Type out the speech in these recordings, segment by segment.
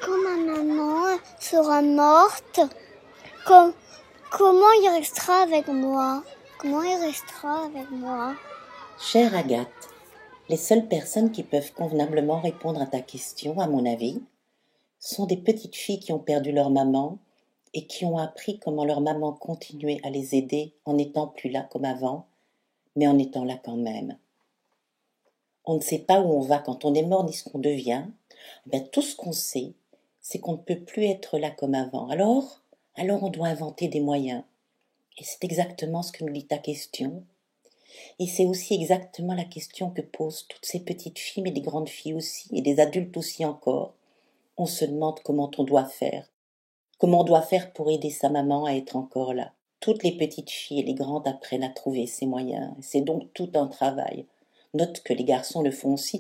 quand ma maman sera morte, comment il restera avec moi? Comment il restera avec moi? Chère Agathe, les seules personnes qui peuvent convenablement répondre à ta question, à mon avis, sont des petites filles qui ont perdu leur maman et qui ont appris comment leur maman continuait à les aider en n'étant plus là comme avant, mais en étant là quand même. On ne sait pas où on va quand on est mort ni ce qu'on devient. Tout ce qu'on sait, c'est qu'on ne peut plus être là comme avant. Alors on doit inventer des moyens. Et c'est exactement ce que nous dit ta question. Et c'est aussi exactement la question que posent toutes ces petites filles, mais des grandes filles aussi, et des adultes aussi encore. On se demande comment on doit faire. Comment on doit faire pour aider sa maman à être encore là. Toutes les petites filles et les grandes apprennent à trouver ces moyens. C'est donc tout un travail. Note que les garçons le font aussi.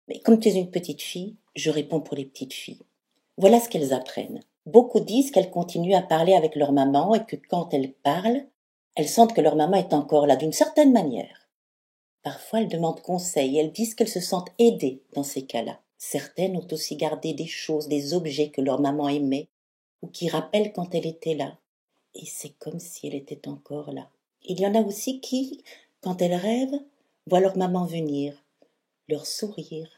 Mais comme tu es une petite fille, je réponds pour les petites filles. Voilà ce qu'elles apprennent. Beaucoup disent qu'elles continuent à parler avec leur maman et que quand elles parlent, elles sentent que leur maman est encore là d'une certaine manière. Parfois, elles demandent conseil et elles disent qu'elles se sentent aidées dans ces cas-là. Certaines ont aussi gardé des choses, des objets que leur maman aimait ou qui rappellent quand elle était là. Et c'est comme si elle était encore là. Il y en a aussi qui, quand elles rêvent, voient leur maman venir, leur sourire,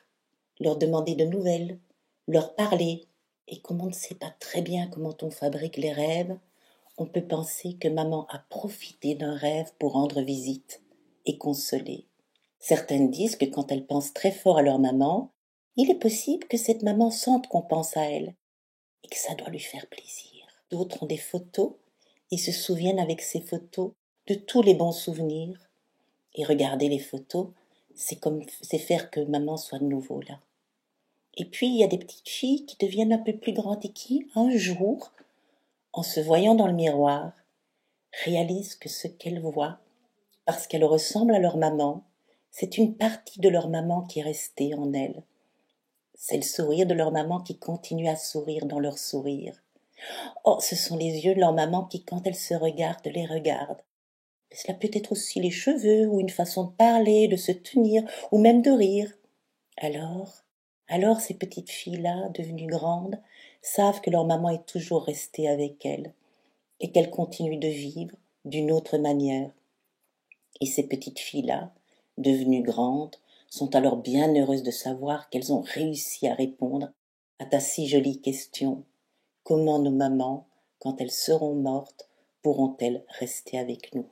leur demander de nouvelles, leur parler. Et comme on ne sait pas très bien comment on fabrique les rêves, on peut penser que maman a profité d'un rêve pour rendre visite et consoler. Certaines disent que quand elles pensent très fort à leur maman, il est possible que cette maman sente qu'on pense à elle et que ça doit lui faire plaisir. D'autres ont des photos et se souviennent avec ces photos de tous les bons souvenirs. Et regarder les photos, c'est faire que maman soit de nouveau là. Et puis il y a des petites filles qui deviennent un peu plus grandes et qui, un jour, en se voyant dans le miroir, réalisent que ce qu'elles voient, parce qu'elles ressemblent à leur maman, c'est une partie de leur maman qui est restée en elles. C'est le sourire de leur maman qui continue à sourire dans leur sourire. Oh, ce sont les yeux de leur maman qui, quand elle se regarde, les regardent. Mais cela peut être aussi les cheveux, ou une façon de parler, de se tenir, ou même de rire. Alors ces petites filles-là, devenues grandes, savent que leur maman est toujours restée avec elles, et qu'elle continue de vivre d'une autre manière. Et ces petites filles-là, devenues grandes, sont alors bien heureuses de savoir qu'elles ont réussi à répondre à ta si jolie question. Comment nos mamans, quand elles seront mortes, pourront-elles rester avec nous?